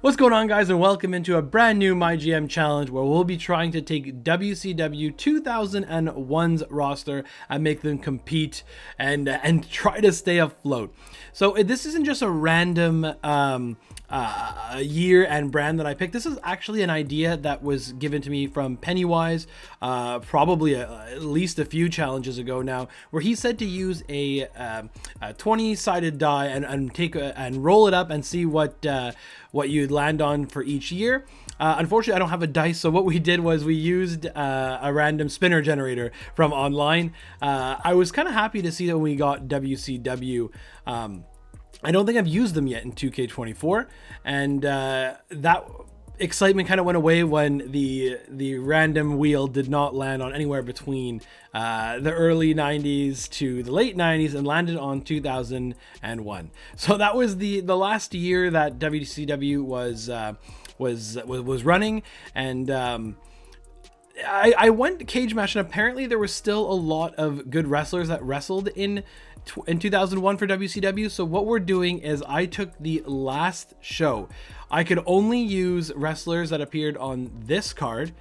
What's going on, guys, and welcome into a brand new MyGM challenge where we'll be trying to take WCW 2001's roster and make them compete and try to stay afloat. So this isn't just a random year and brand that I picked. This is actually an idea that was given to me from Pennywise, probably at least a few challenges ago now, where he said to use a 20-sided die and roll it up and see what you'd land on for each year. Unfortunately, I don't have a dice, so what we did was we used a random spinner generator from online. I was kind of happy to see that we got WCW. I don't think I've used them yet in 2K24, and that excitement kind of went away when the random wheel did not land on anywhere between the early 90s to the late 90s and landed on 2001. So that was the last year that WCW was running, and I went cage match, and apparently there was still a lot of good wrestlers that wrestled in 2001 for WCW. So what we're doing is I took the last show. I could only use wrestlers that appeared on this card,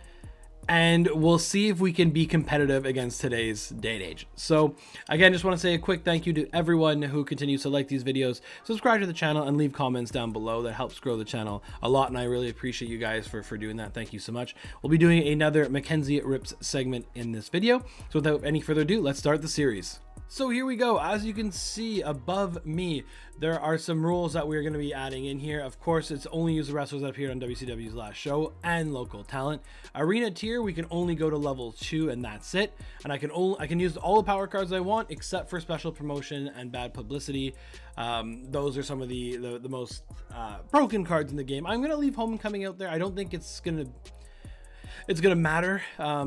and we'll see if we can be competitive against today's day and age. So again, just want to say a quick thank you to everyone who continues to like these videos, subscribe to the channel, and leave comments down below. That helps grow the channel a lot, and I really appreciate you guys for doing that. Thank you so much. We'll be doing another McKenzie Rips segment in this video. So without any further ado, let's start the series. So here we go. As you can see above me, there are some rules that we're going to be adding in here. Of course, it's only use the wrestlers that appeared on WCW's last show and local talent. Arena tier, we can only go to level 2 and that's it. And I can use all the power cards I want except for special promotion and bad publicity. Those are some of the most broken cards in the game. I'm going to leave Homecoming out there. I don't think it's gonna matter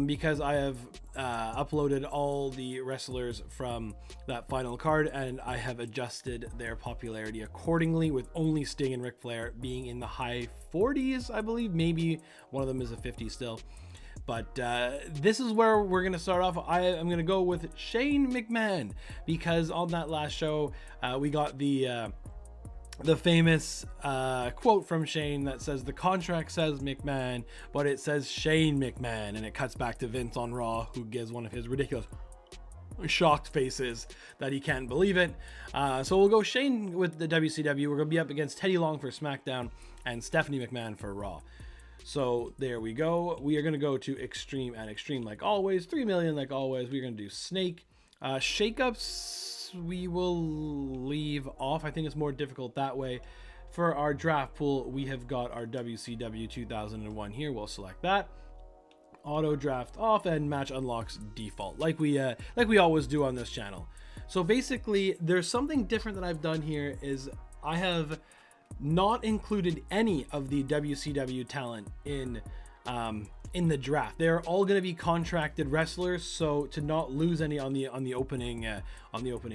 because I have uploaded all the wrestlers from that final card, and I have adjusted their popularity accordingly, with only Sting and Ric Flair being in the high 40s, I believe. Maybe one of them is a 50 still. But this is where we're going to start off. I'm going to go with Shane McMahon, because on that last show, we got the famous quote from Shane that says the contract says McMahon, but it says Shane McMahon, and it cuts back to Vince on Raw, who gives one of his ridiculous shocked faces that he can't believe it. So we'll go Shane with the WCW. We're going to be up against Teddy Long for SmackDown and Stephanie McMahon for Raw. So there we go. We are going to go to Extreme and Extreme like always. 3 million like always. We're going to do Snake. Shakeups we will leave off. I think it's more difficult that way. For our draft pool, we have got our WCW 2001 here. We'll select that. Auto draft off, and match unlocks default, like we always do on this channel. So basically, there's something different that I've done here. Is I have not included any of the WCW talent in the draft. They're all going to be contracted wrestlers, so to not lose any on the opening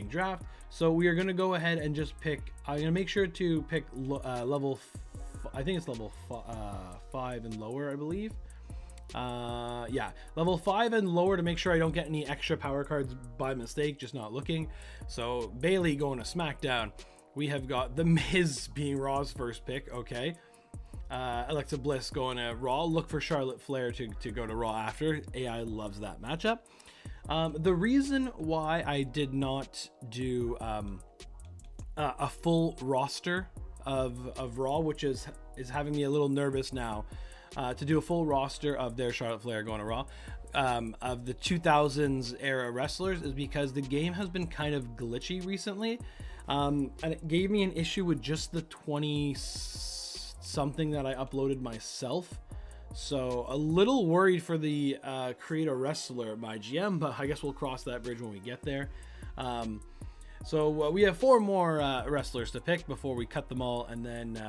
draft. So we are going to go ahead and just pick. I'm going to make sure to pick level. I think it's level 5 and lower, I believe. Yeah, level 5 and lower, to make sure I don't get any extra power cards by mistake, just not looking. So Bailey going to SmackDown. We have got The Miz being Raw's first pick. Okay. Alexa Bliss going to Raw. Look for Charlotte Flair to go to Raw after. AI loves that matchup. The reason why I did not do a full roster of Raw, which is having me a little nervous now, to do a full roster of their Charlotte Flair going to Raw, of the 2000s era wrestlers, is because the game has been kind of glitchy recently. And it gave me an issue with just the 20 something that I uploaded myself. So a little worried for the create a wrestler MyGM, but I guess we'll cross that bridge when we get there. So we have 4 more wrestlers to pick before we cut them all, and then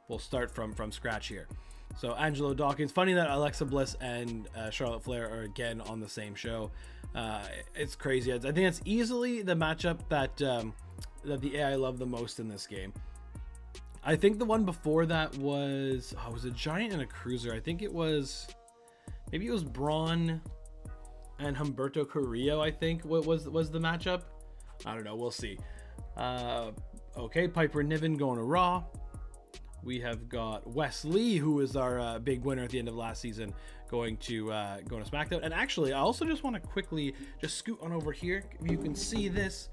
we'll start from scratch here. So Angelo Dawkins. Funny that Alexa Bliss and Charlotte Flair are again on the same show. It's crazy. I think it's easily the matchup that the AI love the most in this game. I think the one before that was a giant and a cruiser. I think maybe it was Braun and Humberto Carrillo. I think was the matchup. I don't know. We'll see. Okay, Piper Niven going to Raw. We have got Wesley, who is our big winner at the end of last season, going to SmackDown. And actually, I also just want to quickly just scoot on over here. If you can see this,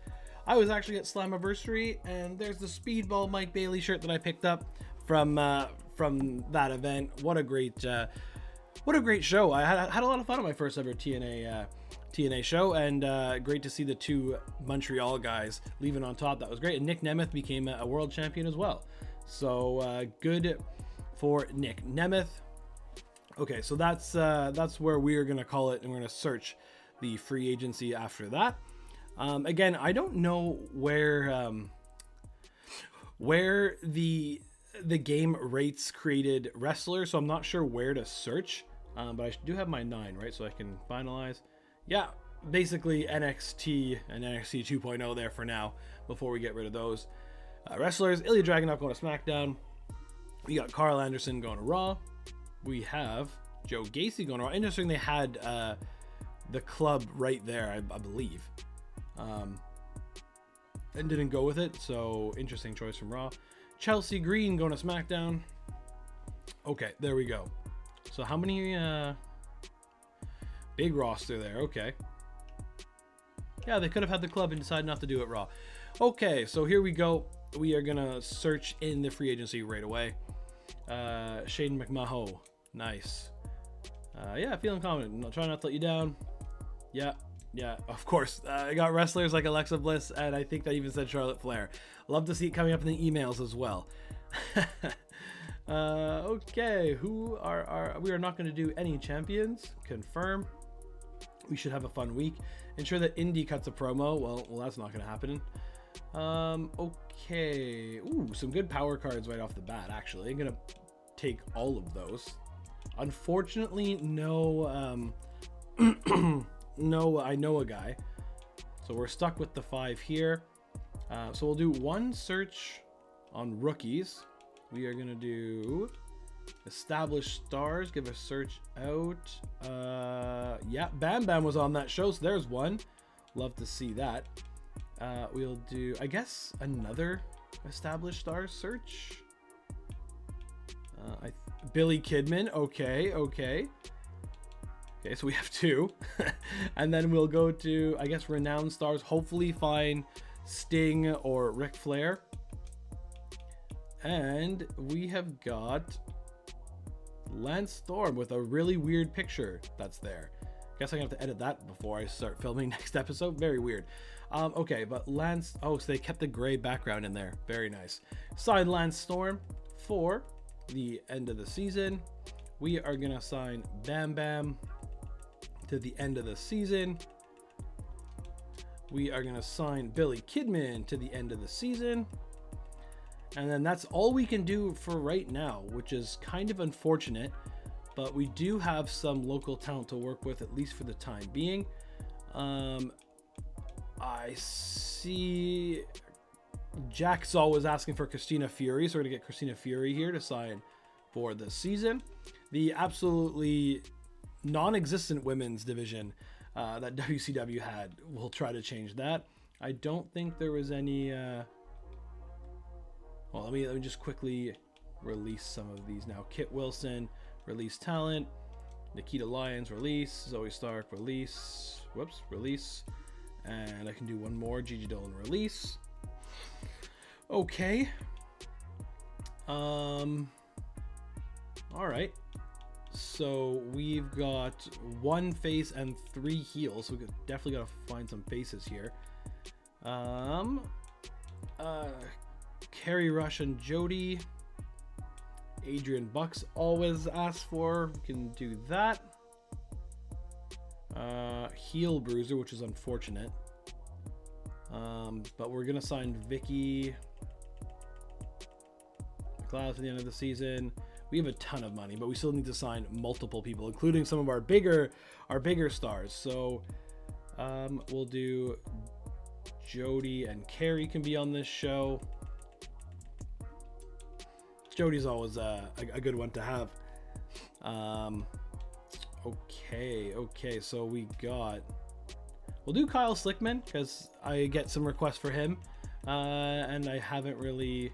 I was actually at Slammiversary, and there's the Speedball Mike Bailey shirt that I picked up from that event. What a great show! I had a lot of fun on my first ever TNA show, and great to see the two Montreal guys leaving on top. That was great. And Nick Nemeth became a world champion as well. So good for Nick Nemeth. Okay, so that's where we are gonna call it, and we're gonna search the free agency after that. Again, I don't know where the game rates created wrestlers, so I'm not sure where to search. But I do have my 9, right? So I can finalize. Yeah, basically NXT and NXT 2.0 there for now before we get rid of those wrestlers. Ilya Dragunov going to SmackDown. We got Carl Anderson going to Raw. We have Joe Gacy going to Raw. Interesting, they had the club right there, I believe. And didn't go with it, so interesting choice from Raw. Chelsea Green going to SmackDown. Okay, there we go. So how many big roster there? Okay. Yeah, they could have had the club and decided not to do it Raw. Okay, so here we go. We are gonna search in the free agency right away. Shane McMahon, nice. Yeah, feeling confident. I'll try not to let you down. Yeah, of course. I got wrestlers like Alexa Bliss, and I think that even said Charlotte Flair. Love to see it coming up in the emails as well. Okay, who are we are not going to do any champions. Confirm. We should have a fun week. Ensure that Indy cuts a promo. Well, that's not going to happen. Okay. Ooh, some good power cards right off the bat, actually. I'm going to take all of those. Unfortunately, no, no, I know a guy. So we're stuck with the 5 here. So we'll do one search on rookies. We are going to do established stars. Give a search out. Yeah, Bam Bam was on that show, so there's one. Love to see that. We'll do, I guess, another established stars search. Billy Kidman. Okay. Okay, so we have 2. And then we'll go to, I guess, renowned stars. Hopefully find Sting or Ric Flair. And we have got Lance Storm with a really weird picture that's there. Guess I'm gonna have to edit that before I start filming next episode. Very weird. Okay, but Lance, oh, so they kept the gray background in there. Very nice. Sign Lance Storm for the end of the season. We are gonna sign Bam Bam to the end of the season. We are gonna sign Billy Kidman to the end of the season. And then that's all we can do for right now, which is kind of unfortunate, but we do have some local talent to work with, at least for the time being. I see Jacksaw was asking for Christina Fury, so we're gonna get Christina Fury here to sign for the season. The absolutely non-existent women's division that WCW had, we'll try to change that. I don't think there was any... Well, let me just quickly release some of these now. Kit Wilson, release talent. Nikita Lyons, release. Zoe Stark, release. Whoops, release. And I can do one more. Gigi Dolan, release. Okay. All right. So we've got 1 face and 3 heels. So we definitely got to find some faces here. Kerry Rush and Jody. Adrian Bucks always asks for. We can do that. Heel Bruiser, which is unfortunate. But we're gonna sign Vicky McLeod to the end of the season. We have a ton of money, but we still need to sign multiple people, including some of our bigger stars. So we'll do Jody and Kerry can be on this show. Jody's always a good one to have. Okay, so we'll do Kyle Slickman, because I get some requests for him, and I haven't really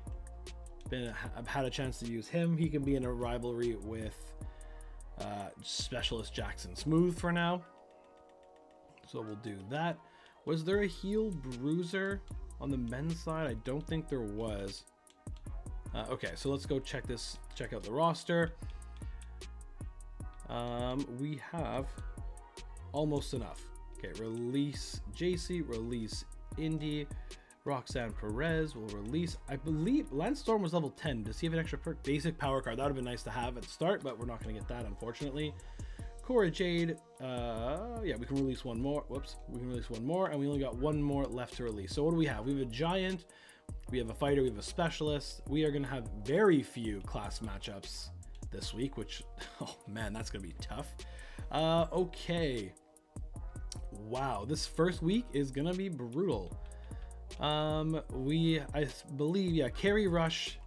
I've had a chance to use him. He can be in a rivalry with Specialist Jackson Smooth for now. So we'll do that. Was there a heel bruiser on the men's side? I don't think there was. Okay, so let's go check out the roster. We have almost enough. Okay, release JC, release Indy, Roxanne Perez will release. I believe Lance Storm was level 10. Does he have an extra perk? Basic power card. That would have been nice to have at the start, but we're not going to get that, unfortunately. Cora Jade, yeah, we can release one more. Whoops, we can release one more, and we only got one more left to release. So what do we have? We have a giant, we have a fighter, we have a specialist. We are going to have very few class matchups this week, which, oh man, that's going to be tough. Okay. Wow, this first week is going to be brutal. I believe, yeah, Kerry Rush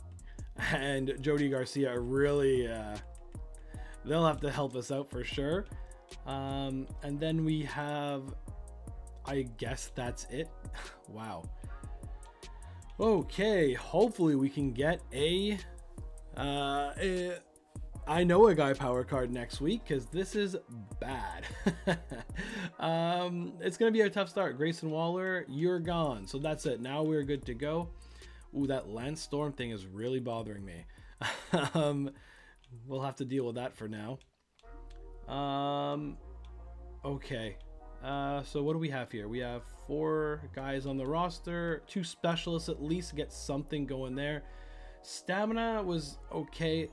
and Jody Garcia are really, they'll have to help us out for sure. And then we have, I guess that's it. Wow. Okay, hopefully we can get a I know a guy power card next week, because this is bad. It's going to be a tough start. Grayson Waller, you're gone. So that's it. Now we're good to go. Ooh, that Lance Storm thing is really bothering me. We'll have to deal with that for now. Okay. So what do we have here? We have 4 guys on the roster. 2 specialists at least, get something going there. Stamina was okay.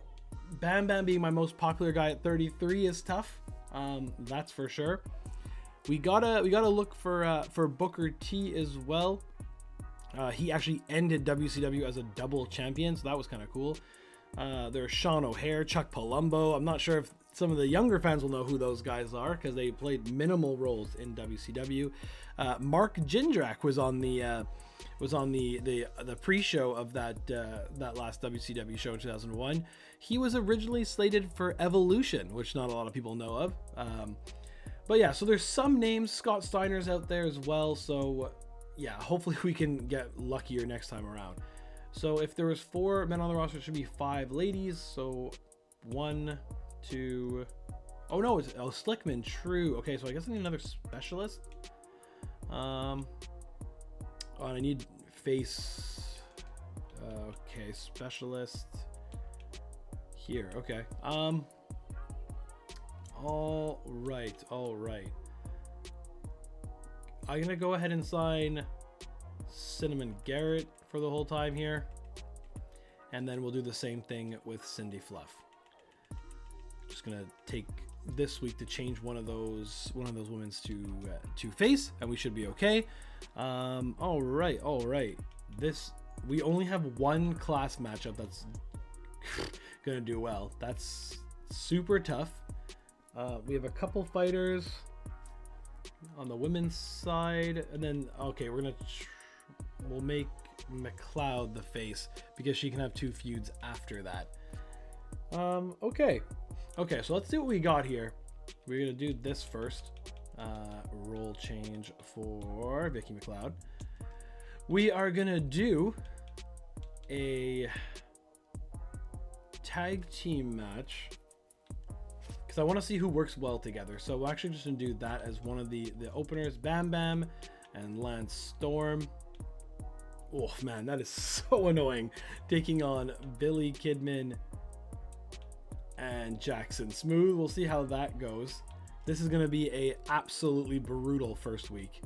Bam Bam being my most popular guy at 33 is tough. That's for sure. We gotta look for Booker T as well. He actually ended WCW as a double champion, so that was kind of cool. There's Sean O'Hare, Chuck Palumbo. I'm not sure if some of the younger fans will know who those guys are, because they played minimal roles in WCW. Mark Jindrak was on the pre-show of that last WCW show in 2001. He was originally slated for Evolution, which not a lot of people know of. But yeah, so there's some names. Scott Steiner's out there as well. So yeah, hopefully we can get luckier next time around. So if there was 4 men on the roster, it should be 5 ladies. So 1, 2. Oh no, it's Slickman. True. Okay, so I guess I need another specialist. Oh, I need face. Okay, specialist here. Okay. All right. I'm gonna go ahead and sign Cinnamon Garrett for the whole time here, and then we'll do the same thing with Cindy Fluff. Just gonna take this week to change one of those women's to face, and we should be okay. All right. We only have 1 class matchup that's gonna do well. That's super tough. We have a couple fighters on the women's side, and then okay, we'll make McLeod the face, because she can have 2 feuds after that. Okay, so let's see what we got here. We're gonna do this first. Role change for Vicky McLeod. We are gonna do a tag team match, because I want to see who works well together. So we're actually just gonna do that as one of the openers. Bam Bam and Lance Storm. Oh man, that is so annoying, taking on Billy Kidman and Jackson Smooth. We'll see how that goes. This is going to be a absolutely brutal first week.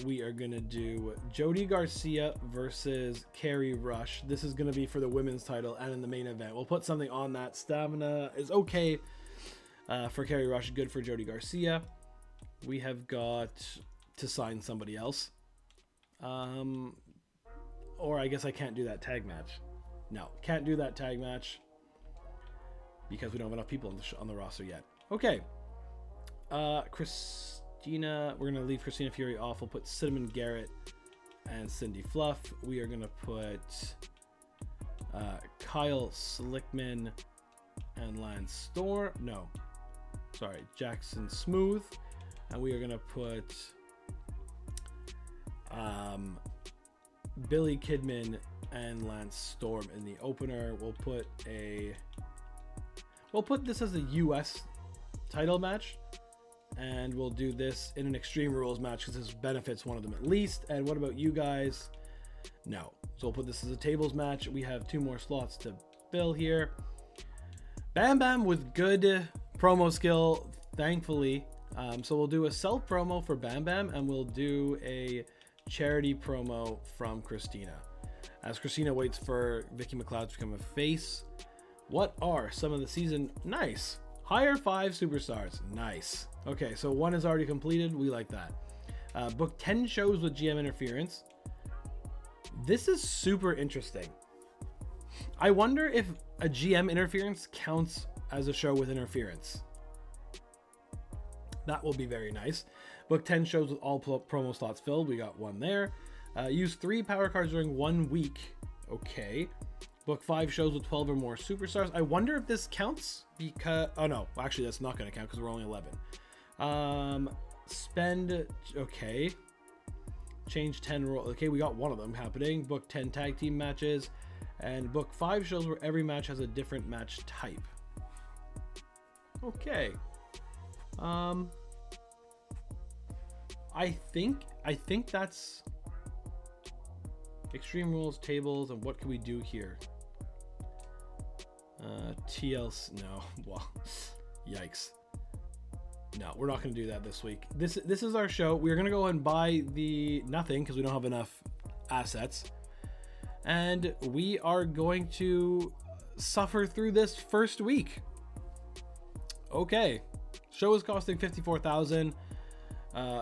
We are going to do Jody Garcia versus Kerry Rush. This is going to be for the women's title and in the main event. We'll put something on that. Stamina is okay for Kerry Rush, good for Jody Garcia. We have got to sign somebody else. Or I guess I can't do that tag match. No, can't do that tag match because we don't have enough people on the roster yet. Okay. Christina, we're going to leave Christina Fury off. We'll put Cinnamon Garrett and Cindy Fluff. We are going to put Kyle Slickman and Lance Storm. No, sorry, Jackson Smooth. And we are going to put Billy Kidman and Lance Storm in the opener. We'll put this as a US title match, and we'll do this in an Extreme Rules match because this benefits one of them at least. And what about you guys? No. So we'll put this as a tables match. We have 2 more slots to fill here. Bam Bam with good promo skill, thankfully. So we'll do a self promo for Bam Bam, and we'll do a charity promo from Christina. As Christina waits for Vicky McLeod to become a face. What are some of the season? Nice. Hire 5 superstars. Nice. Okay, so 1 is already completed. We like that. Book 10 shows with GM interference. This is super interesting. I wonder if a GM interference counts as a show with interference. That will be very nice. Book 10 shows with all promo slots filled. We got 1 there. Use 3 power cards during 1 week. Okay. Book 5 shows with 12 or more superstars. I wonder if this counts because... Oh, no. Actually, that's not going to count because we're only 11. Spend... Okay. Change 10 roll. Okay, we got 1 of them happening. Book 10 tag team matches. And book 5 shows where every match has a different match type. Okay. I think that's Extreme Rules, tables, and what can we do here? TLC, no, well, yikes. No, we're not going to do that this week. This is our show. We're going to go and buy the nothing because we don't have enough assets. And we are going to suffer through this first week. Okay. Show is costing $54,000.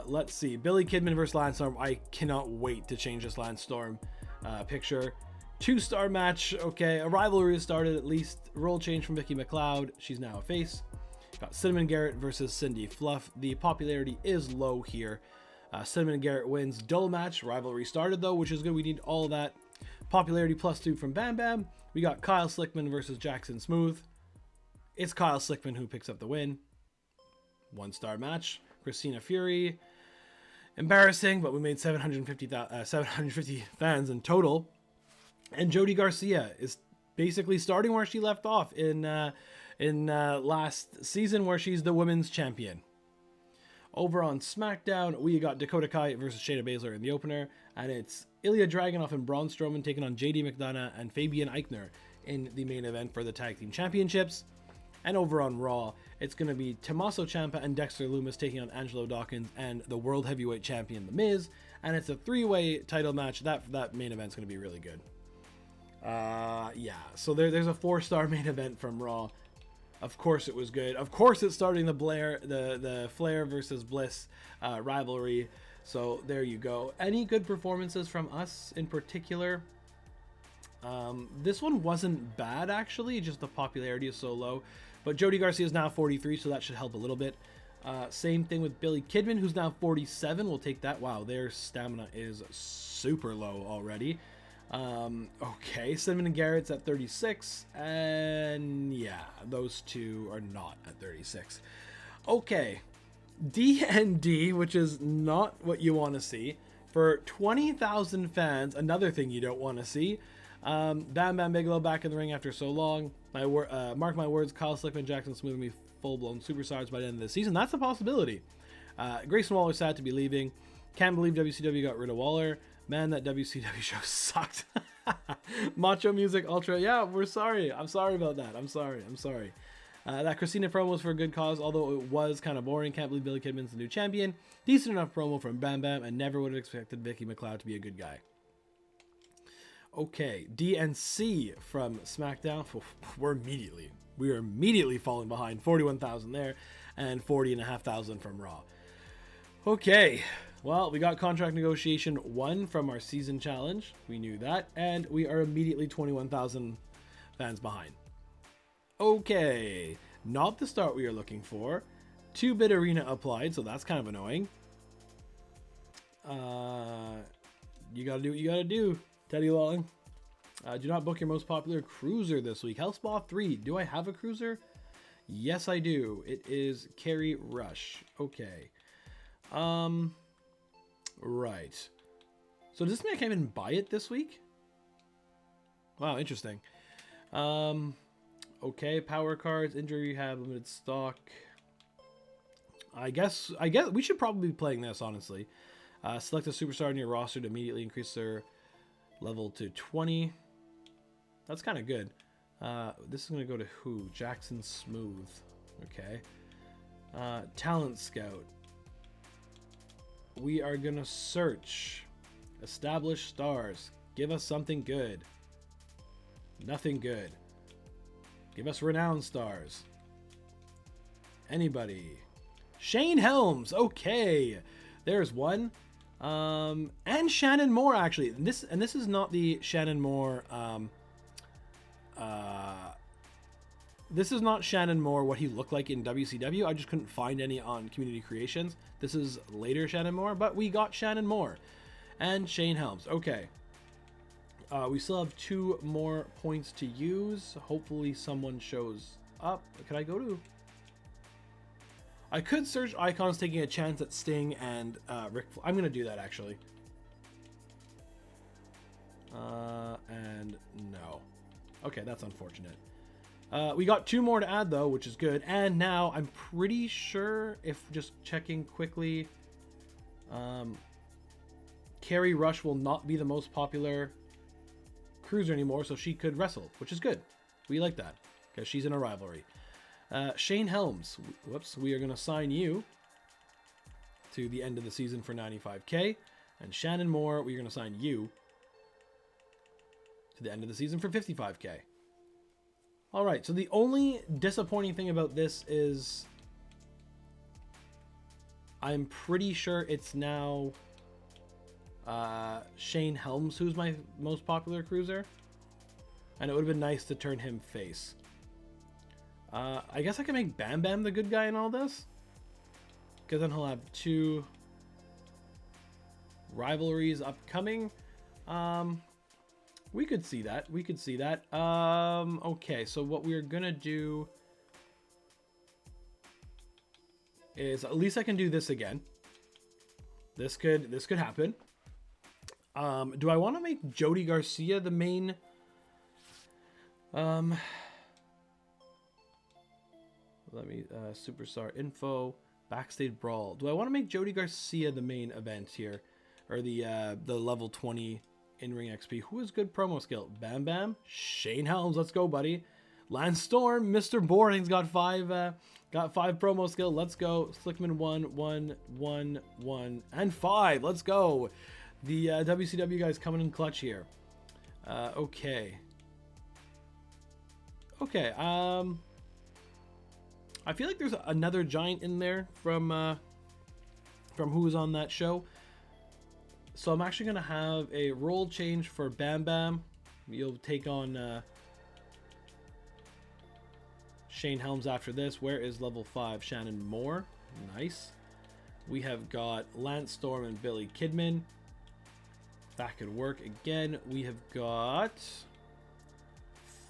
Let's see. Billy Kidman versus Lance Storm. I cannot wait to change this Lance Storm picture. 2-star match. Okay. A rivalry started at least. Role change from Vicky McLeod. She's now a face. Got Cinnamon Garrett versus Cindy Fluff. The popularity is low here. Cinnamon Garrett wins. Dull match. Rivalry started though, which is good. We need all of that. Popularity +2 from Bam Bam. We got Kyle Slickman versus Jackson Smooth. It's Kyle Slickman who picks up the win. 1-star match. Christina Fury. Embarrassing, but we made 750 fans in total. And Jody Garcia is basically starting where she left off in last season, where she's the women's champion. Over on SmackDown, we got Dakota Kai versus Shayna Baszler in the opener, and it's Ilya Dragunov and Braun Strowman taking on JD McDonough and Fabian Eichner in the main event for the Tag Team Championships. And over on Raw, it's going to be Tommaso Ciampa and Dexter Lumis taking on Angelo Dawkins and the World Heavyweight Champion, The Miz. And it's a 3-way title match. That main event's going to be really good. Yeah, so there's a 4-star main event from Raw. Of course it was good. Of course it's starting the Flair versus Bliss rivalry. So there you go. Any good performances from us in particular? This one wasn't bad, actually, just the popularity is so low. But Jody Garcia is now 43, so that should help a little bit. Same thing with Billy Kidman, who's now 47. We'll take that. Wow, their stamina is super low already. Okay, Cinnamon Garrett's at 36, and yeah, those 2 are not at 36. Okay, D&D, which is not what you want to see. For 20,000 fans, another thing you don't want to see. Bam Bam Bigelow back in the ring after so long. Mark my words, Kyle Slickman, Jackson Smooth will be full-blown superstars by the end of the season. That's a possibility. Grayson Waller's sad to be leaving. Can't believe WCW got rid of Waller. Man, that WCW show sucked. Macho Music Ultra. Yeah, we're sorry. I'm sorry about that. I'm sorry. That Christina promo was for a good cause, although it was kind of boring. Can't believe Billy Kidman's the new champion. Decent enough promo from Bam Bam, and never would have expected Vicky McLeod to be a good guy. Okay, DNC from SmackDown. We are immediately falling behind. 41,000 there, and 40,500 from Raw. Okay, well, we got contract negotiation 1 from our season challenge. We knew that, and we are immediately 21,000 fans behind. Okay, not the start we are looking for. 2-bit arena applied, so that's kind of annoying. You gotta do what you gotta do, Teddy Long. Do not book your most popular cruiser this week. Hellspaw 3. Do I have a cruiser? Yes, I do. It is Carrie Rush. Okay. Right. So does this mean I can't even buy it this week? Wow, interesting. Okay, power cards, injury rehab, limited stock. I guess we should probably be playing this, honestly. Select a superstar in your roster to immediately increase their level to 20. That's kind of good. This is going to go to who? Jackson Smooth. Okay. Talent Scout. We are going to search. Establish stars. Give us something good. Nothing good. Give us renowned stars. Anybody. Shane Helms. Okay. There's one. And Shannon Moore, actually. This is not the Shannon Moore. This is not Shannon Moore, what he looked like in WCW. I just couldn't find any on Community Creations. This is later Shannon Moore, but we got Shannon Moore. And Shane Helms. Okay. We still have 2 more points to use. Hopefully someone shows up. Can I go to... I could search icons, taking a chance at Sting and Rick. I'm going to do that, actually. And no. Okay, that's unfortunate. We got 2 more to add, though, which is good. And now I'm pretty sure, if just checking quickly, Carrie Rush will not be the most popular cruiser anymore, so she could wrestle, which is good. We like that, because she's in a rivalry. Shane Helms, whoops, we are going to sign you to the end of the season for 95K. And Shannon Moore, we're going to sign you to the end of the season for 55K. All right, so the only disappointing thing about this is I'm pretty sure it's now Shane Helms who's my most popular cruiser. And it would have been nice to turn him face. I guess I can make Bam Bam the good guy in all this. Because then he'll have 2 rivalries upcoming. We could see that. We could see that. Okay, so what we're going to do is at least I can do this again. This could happen. Do I want to make Jody Garcia the main... Let me, Superstar Info, Backstage Brawl. Do I want to make Jody Garcia the main event here? Or the level 20 in-ring XP? Who has good promo skill? Bam Bam? Shane Helms, let's go, buddy. Lance Storm, Mr. Boring's got 5 promo skill. Let's go. Slickman 1, 1, 1, 1, and 5. Let's go. The WCW guys coming in clutch here. Okay. Okay, I feel like there's another giant in there from who was on that show. So I'm actually going to have a role change for Bam Bam. You'll take on Shane Helms after this. Where is level 5? Shannon Moore. Nice. We have got Lance Storm and Billy Kidman. That could work. Again, we have got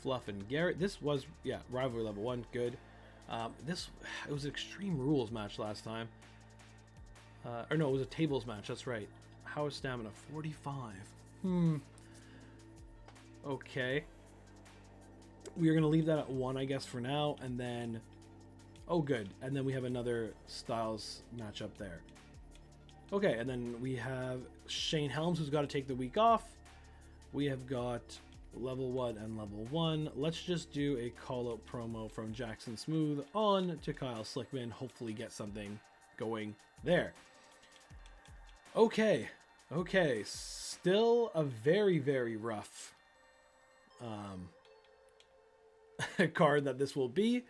Fluff and Garrett. This was, yeah, rivalry level 1. Good. It was an Extreme Rules match last time. Or no, it was a tables match. That's right. How is stamina? 45. Okay. We are going to leave that at 1, I guess, for now. And then... Oh, good. And then we have another Styles match up there. Okay, and then we have Shane Helms, who's got to take the week off. We have got level 1 and level 1. Let's just do a call-out promo from Jackson Smooth on to Kyle Slickman. Hopefully get something going there. Okay. Okay. Still a very, very rough card that this will be.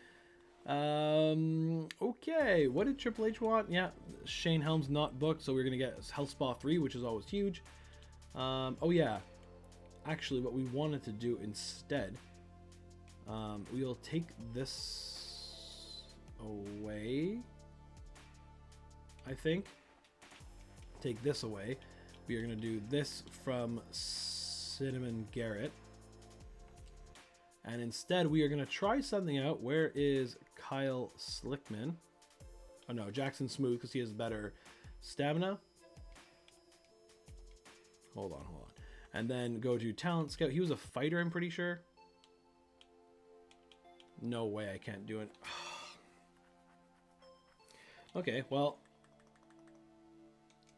Okay. What did Triple H want? Yeah. Shane Helms not booked, so we're going to get Health Spa 3, which is always huge. Oh, yeah. Actually, what we wanted to do instead, we'll take this away, I think. Take this away. We are going to do this from Cinnamon Garrett. And instead, we are going to try something out. Where is Kyle Slickman? Oh, no, Jackson Smooth, because he has better stamina. Hold on. And then go to Talent Scout. He was a fighter, I'm pretty sure. No way I can't do it. Okay, well.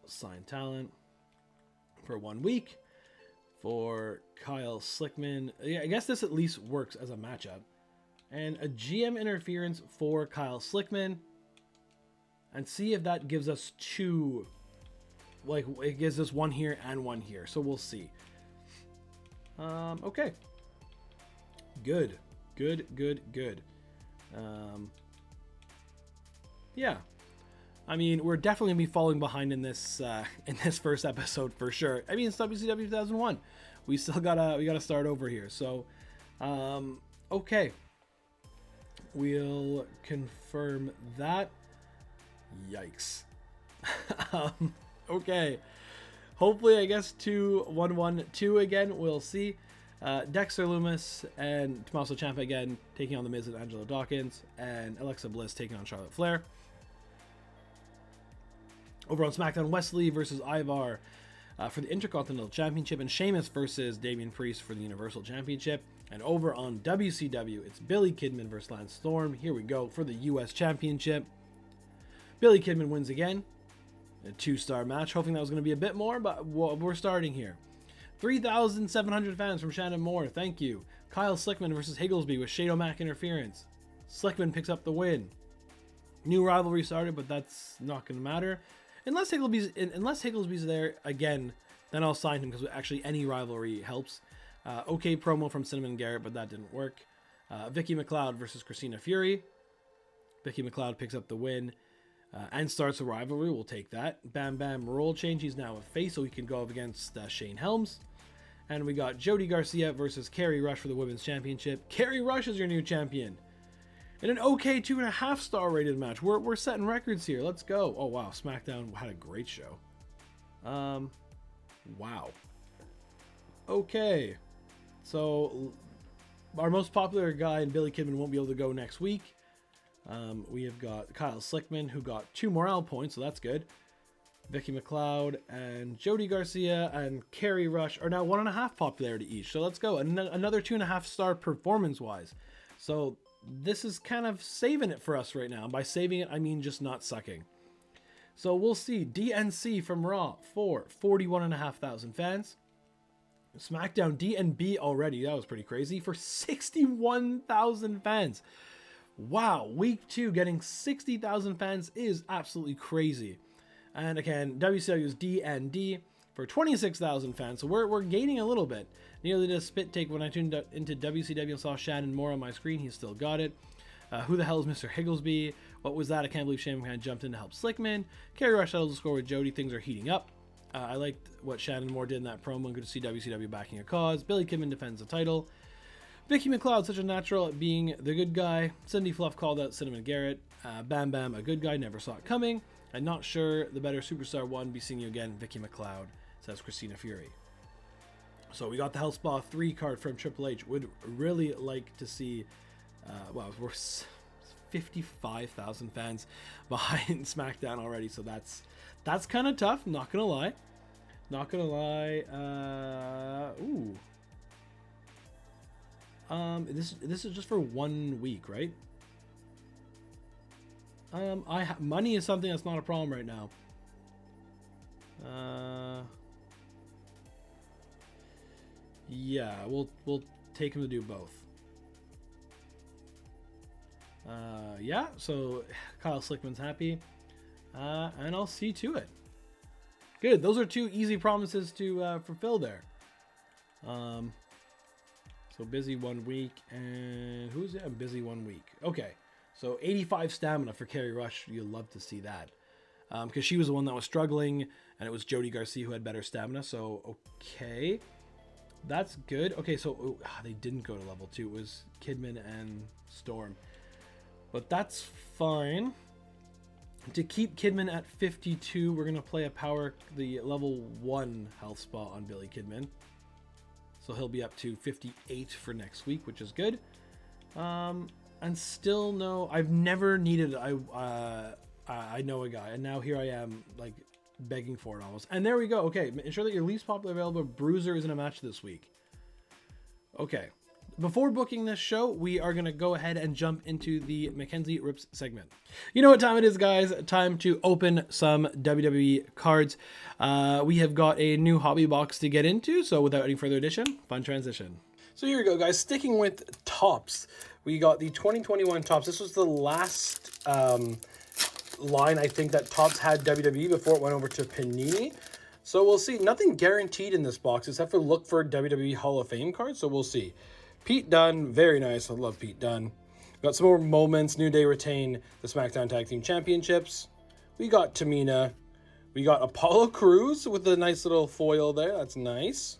Assign talent for 1 week for Kyle Slickman. Yeah, I guess this at least works as a matchup. And a GM interference for Kyle Slickman. And see if that gives us 2. Like, it gives us 1 here and 1 here. So we'll see. Okay. Good. Yeah. I mean, we're definitely going to be falling behind in this first episode for sure. I mean, it's WCW 2001. We still gotta start over here. So, okay. We'll confirm that. Yikes. Okay. Hopefully, I guess 2-1-1-2 again. We'll see. Dexter Lumis and Tommaso Ciampa again taking on The Miz and Angelo Dawkins, and Alexa Bliss taking on Charlotte Flair. Over on SmackDown, Wesley versus Ivar for the Intercontinental Championship, and Sheamus versus Damian Priest for the Universal Championship. And over on WCW, it's Billy Kidman versus Lance Storm. Here we go for the US Championship. Billy Kidman wins again. A 2-star match. Hoping that was going to be a bit more, but we're starting here. 3,700 fans from Shannon Moore. Thank you. Kyle Slickman versus Higglesby with Shane O'Mac interference. Slickman picks up the win. New rivalry started, but that's not going to matter. Unless Higglesby's there again, then I'll sign him because actually any rivalry helps. Okay promo from Cinnamon Garrett, but that didn't work. Vicky McLeod versus Christina Fury. Vicky McLeod picks up the win and starts a rivalry. We'll take that. Bam Bam role change. He's now a face, so he can go up against Shane Helms. And we got Jody Garcia versus Kerry Rush for the Women's Championship. Kerry Rush is your new champion. In an okay 2.5-star rated match. We're setting records here. Let's go. Oh, wow. SmackDown had a great show. Wow. Okay. So, our most popular guy and Billy Kidman won't be able to go next week. We have got Kyle Slickman, who got 2 morale points, so that's good. Vicky McLeod and Jody Garcia and Kerry Rush are now 1.5 popularity each. So let's go. Another 2.5-star performance-wise. So this is kind of saving it for us right now. By saving it, I mean just not sucking. So we'll see. DNC from Raw for 41,500 fans. SmackDown DNB already. That was pretty crazy. For 61,000 fans. Wow. Week 2 getting 60,000 fans is absolutely crazy. And again, WCW's DND for 26,000 fans. So we're gaining a little bit. Nearly did a spit take when I tuned into WCW and saw Shannon Moore on my screen. He still got it. Who the hell is Mr. Higglesby? What was that? I can't believe Shannon kind of jumped in to help Slickman. Kerry Rush settles the score with Jody. Things are heating up. I liked what Shannon Moore did in that promo. Good to see WCW backing a cause. Billy Kidman defends the title. Vicky McLeod, such a natural at being the good guy. Cindy Fluff called out Cinnamon Garrett. Bam Bam, a good guy, never saw it coming. I'm not sure the better superstar one. Be seeing you again, Vicky McLeod, says Christina Fury. So we got the Hell Spa 3 card from Triple H. Would really like to see, well, we're 55,000 fans behind SmackDown already. So that's kind of tough. Not gonna lie. Ooh. This is just for 1 week, right? Money is something that's not a problem right now. Yeah, we'll take him to do both. Yeah, so Kyle Slickman's happy, and I'll see to it. Good. Those are 2 easy promises to fulfill there. So busy 1 week, and who's it? Busy 1 week. Okay, so 85 stamina for Kerry Rush. You'll love to see that, because she was the one that was struggling, and it was Jody Garcia who had better stamina. So okay, that's good. Okay, so they didn't go to level 2. It was Kidman and Storm, but that's fine. To keep Kidman at 52, we're gonna play the level 1 health spa on Billy Kidman. So he'll be up to 58 for next week, which is good. And still no, I've never needed, I know a guy, and now here I am, like, begging for it almost. And there we go. Okay, ensure that your least popular available bruiser is in a match this week. Okay. Before booking this show, we are going to go ahead and jump into the McKenzie Rips segment. You know what time it is, guys? Time to open some WWE cards. We have got a new hobby box to get into, so without any further ado, fun transition. So here we go, guys. Sticking with Topps, we got the 2021 Topps. This was the last line, I think, that Topps had WWE before it went over to Panini. So we'll see. Nothing guaranteed in this box except for look for WWE Hall of Fame cards, so we'll see. Pete Dunne, very nice. I love Pete Dunne. Got some more moments. New Day retain the SmackDown Tag Team Championships. We got Tamina. We got Apollo Crews with a nice little foil there. That's nice.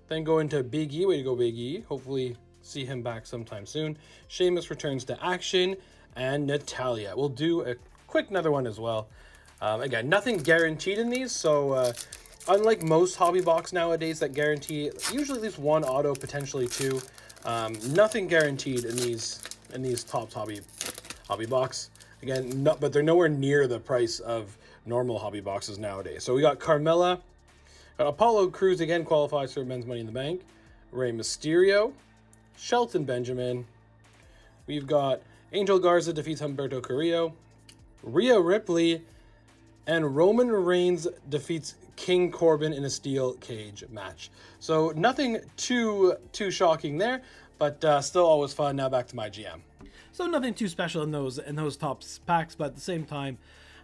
Then go into Big E. Way to go, Big E. Hopefully see him back sometime soon. Sheamus returns to action. And Natalya. We'll do a quick another one as well. Again, nothing guaranteed in these, so unlike most hobby box nowadays that guarantee usually at least one auto, potentially two, nothing guaranteed in these Topps hobby box. Again, but they're nowhere near the price of normal hobby boxes nowadays. So we got Carmella, got Apollo Crews again, qualifies for Men's Money in the Bank. Rey Mysterio, Shelton Benjamin. We've got Angel Garza defeats Humberto Carrillo, Rhea Ripley, and Roman Reigns defeats King Corbin in a steel cage match. So nothing too shocking there, but still always fun. Now back to my GM. So nothing too special in those Topps packs, but at the same time,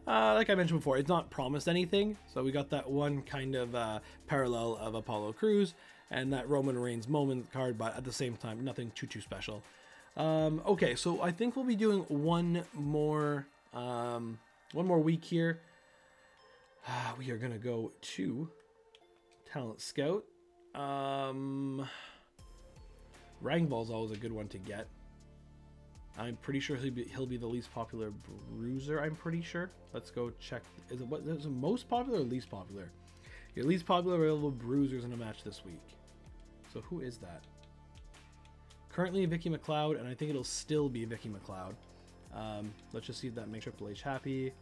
like I mentioned before, it's not promised anything. So we got that one kind of parallel of Apollo Crews and that Roman Reigns moment card, but at the same time, nothing too special. Okay, so I think we'll be doing one more week here. We are gonna go to Talent Scout. Rangval's always a good one to get. I'm pretty sure he'll be the least popular bruiser. I'm pretty sure. Let's go check. Is it most popular or least popular? Your least popular available bruisers in a match this week. So who is that? Currently Vicky McLeod, and I think it'll still be Vicky McLeod. Let's just see if that makes Triple H happy.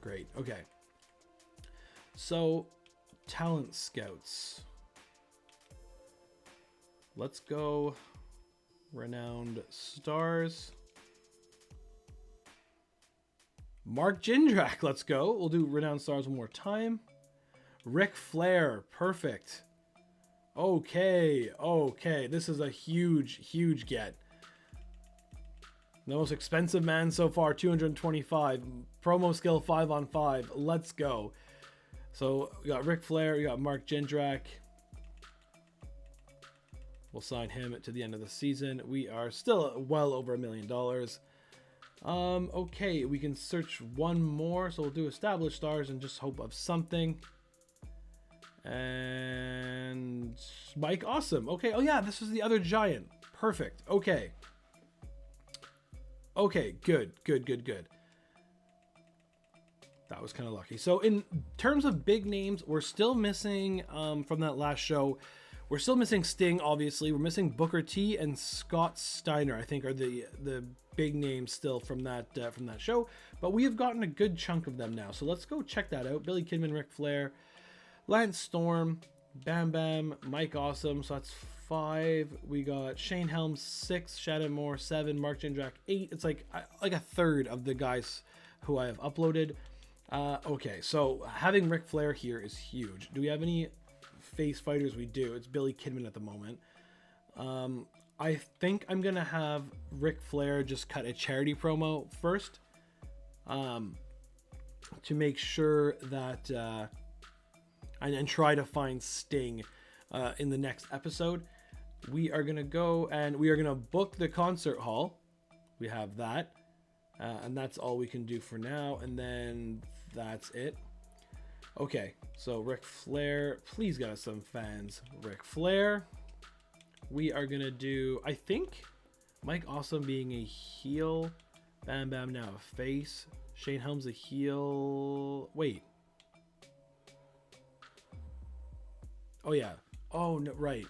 Great. Okay. So, Talent Scouts. Let's go Renowned Stars. Mark Jindrak, let's go. We'll do Renowned Stars one more time. Ric Flair, perfect. Okay. This is a huge get. The most expensive man so far, 225. Promo skill 5-on-5. Let's go. So we got Ric Flair, we got Mark Jindrak. We'll sign him to the end of the season. We are still well over $1 million. Okay, we can search one more. So we'll do established stars and just hope of something. And Mike Awesome. Okay, oh yeah, this was the other giant. Perfect. Okay, good. That was kind of lucky. So in terms of big names, we're still missing from that last show. We're still missing Sting, obviously. We're missing Booker T and Scott Steiner, I think, are the big names still from that show. But we have gotten a good chunk of them now. So let's go check that out. Billy Kidman, Ric Flair, Lance Storm, Bam Bam, Mike Awesome. So that's 5. We got Shane Helms 6, Shannon Moore 7, Mark Jindrak 8. It's like a third of the guys who I have uploaded. Okay, so having Ric Flair here is huge. Do we have any face fighters? We do. It's Billy Kidman at the moment. I think I'm gonna have Ric Flair just cut a charity promo first, to make sure that and try to find Sting in the next episode. We are gonna go and we are gonna book the concert hall. We have that, and that's all we can do for now. And then that's it. Okay, so Ric Flair, please get us some fans. Ric Flair. We are gonna do, I think, Mike Awesome being a heel. Bam Bam now a face. Shane Helms a heel. Wait. Oh yeah. Oh no, right.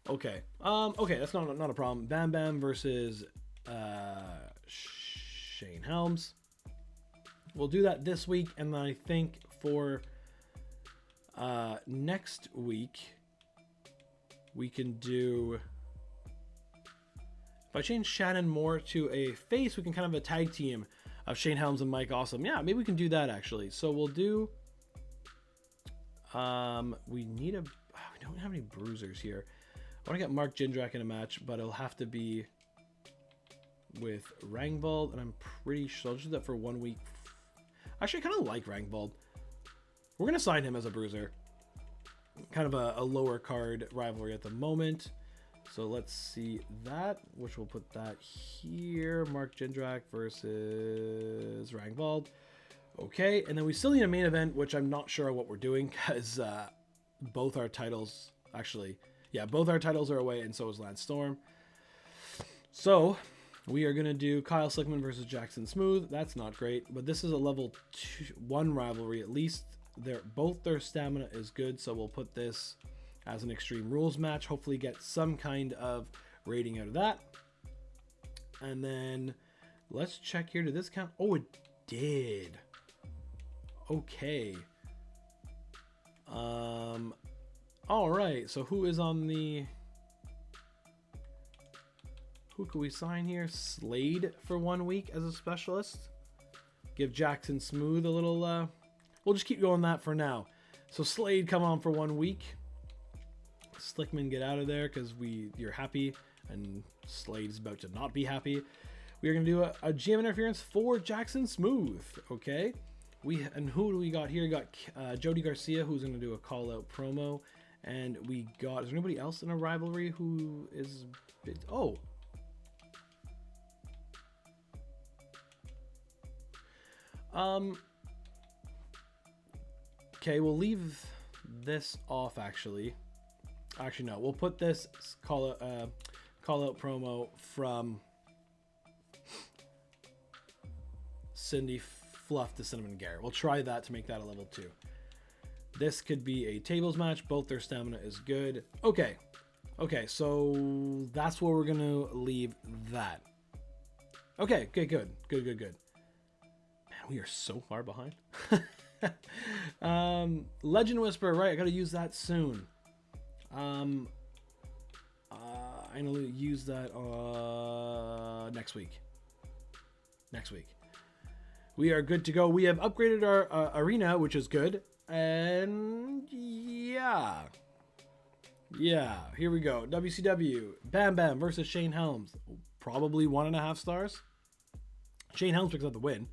Okay. Okay, that's not a problem. Bam Bam versus Shane Helms. we'll do that this week, and then I think for next week we can do, if I change Shannon Moore to a face, we can kind of have a tag team of Shane Helms and Mike Awesome. Yeah, maybe we can do that actually. So we'll do, we don't have any bruisers here. I want to get Mark Jindrak in a match, but it'll have to be with Rangvold, and I'm pretty sure I'll just do that for 1 week. Actually, I kind of like Rangvold. We're going to sign him as a bruiser. Kind of a lower card rivalry at the moment. So let's see that, which we'll put that here. Mark Jindrak versus Rangvold. Okay, and then we still need a main event, which I'm not sure what we're doing, because both our titles, actually, yeah, both our titles are away, and so is Lance Storm. So we are going to do Kyle Slickman versus Jackson Smooth. That's not great, but this is a level 1 rivalry. At least both their stamina is good, so we'll put this as an Extreme Rules match. Hopefully get some kind of rating out of that. And then let's check here. Did this count? Oh, it did. Okay. All right, so who is on the... Who can we sign here? Slade for 1 week as a specialist. Give Jackson Smooth a little... we'll just keep going that for now. So Slade come on for 1 week. Slickman get out of there because you're happy, and Slade's about to not be happy. We are going to do a GM interference for Jackson Smooth. Okay. And who do we got here? We got Jody Garcia, who's going to do a call-out promo. And we got... Is there anybody else in a rivalry who is... Oh. Okay, we'll leave this off, actually. Actually, no. We'll put this call-out promo from Cindy Fluff to Cinnamon Garrett. We'll try that to make that a level 2. This could be a tables match. Both their stamina is good. Okay. Okay, so that's where we're going to leave that. Okay, good. Good. Man, we are so far behind. Legend Whisperer, right? I got to use that soon. I'm going to use that next week. We are good to go. We have upgraded our arena, which is good. And yeah, here we go. WCW, Bam Bam versus Shane Helms. Probably 1.5 stars. Shane Helms picks up the win.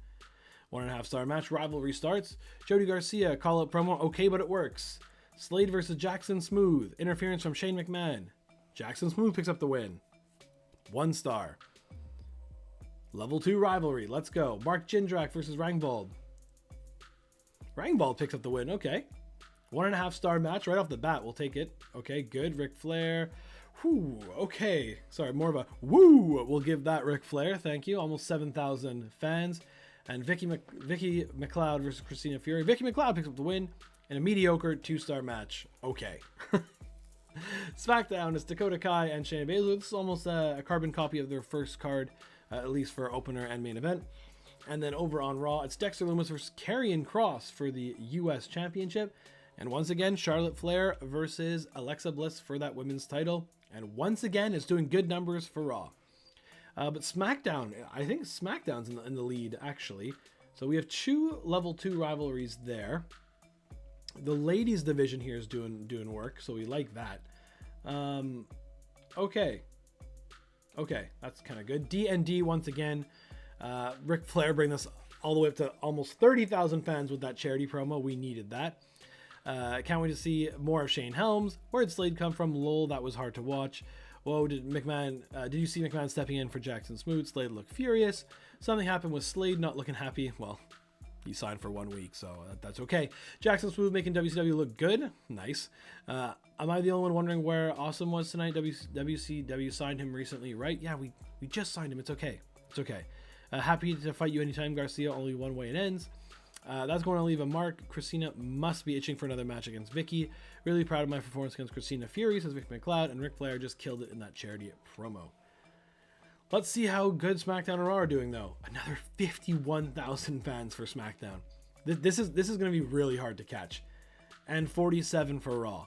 1.5 star match. Rivalry starts. Jody Garcia, call out promo. Okay, but it works. Slade versus Jackson Smooth. Interference from Shane McMahon. Jackson Smooth picks up the win. 1 star. Level 2 rivalry. Let's go. Mark Jindrak versus Rangvold. Rangvold picks up the win. Okay. 1.5 star match right off the bat. We'll take it. Okay, good. Ric Flair. Whew. Okay. Sorry, more of a woo. We'll give that Ric Flair. Thank you. Almost 7,000 fans. And Vicky McLeod versus Christina Fury. Vicky McLeod picks up the win in a mediocre 2-star match. Okay. SmackDown is Dakota Kai and Shayna Baszler. This is almost a carbon copy of their first card, at least for opener and main event. And then over on Raw, it's Dexter Lumis versus Karrion Kross for the U.S. Championship. And once again, Charlotte Flair versus Alexa Bliss for that women's title. And once again, it's doing good numbers for Raw. But SmackDown, I think SmackDown's in the lead, actually. So we have 2 level 2 rivalries there. The ladies division here is doing work, so we like that. Okay, that's kind of good. D&D once again. Ric Flair bring this all the way up to almost 30,000 fans with that charity promo. We needed that. Can't wait to see more of Shane Helms. Where did Slade come from? Lol, that was hard to watch. Whoa, did you see McMahon stepping in for Jackson Smooth? Slade looked furious. Something happened with Slade not looking happy. Well, he signed for 1 week, so that's okay. Jackson Smooth making WCW look good. Nice. Am I the only one wondering where Awesome was tonight? WCW signed him recently, right? Yeah, we just signed him. It's okay. Happy to fight you anytime, Garcia. Only one way it ends. That's going to leave a mark. Christina must be itching for another match against Vicky. Really proud of my performance against Christina Fury, says Vicky McLeod, and Ric Flair just killed it in that charity promo. Let's see how good SmackDown and Raw are doing, though. Another 51,000 fans for SmackDown. This is going to be really hard to catch, and 47 for Raw.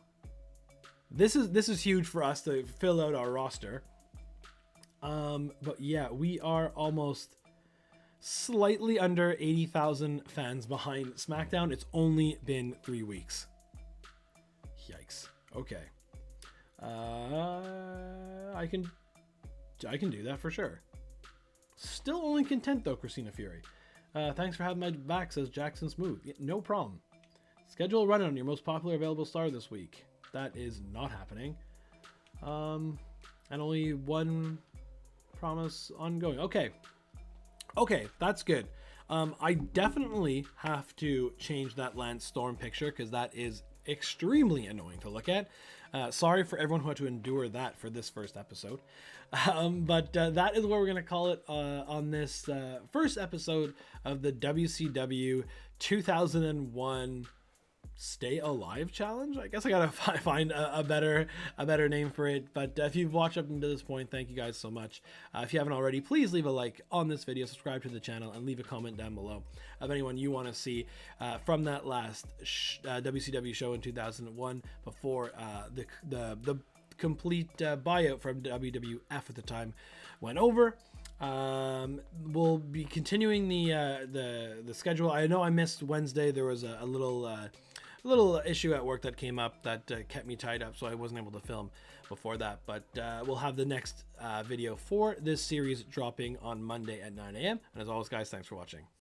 This is huge for us to fill out our roster. But yeah, we are almost slightly under 80,000 fans behind SmackDown. It's only been 3 weeks. Yikes. Okay. I can do that for sure. Still only content though, Christina Fury. Thanks for having my back, says Jackson Smooth. Yeah, no problem. Schedule a run on your most popular available star this week. That is not happening. And only one promise ongoing. Okay, that's good. I definitely have to change that Lance Storm picture because that is extremely annoying to look at. Sorry for everyone who had to endure that for this first episode. But that is what we're going to call it on this first episode of the WCW 2001 Stay Alive Challenge. I guess I gotta find a better name for it. But if you've watched up until this point, thank you guys so much. If you haven't already, please leave a like on this video, subscribe to the channel, and leave a comment down below of anyone you want to see from that last WCW show in 2001 before the complete buyout from WWF at the time went over. We'll be continuing the schedule. I know I missed Wednesday. There was a little issue at work that came up that kept me tied up, so I wasn't able to film before that. But we'll have the next video for this series dropping on Monday at 9 a.m. And as always, guys, thanks for watching.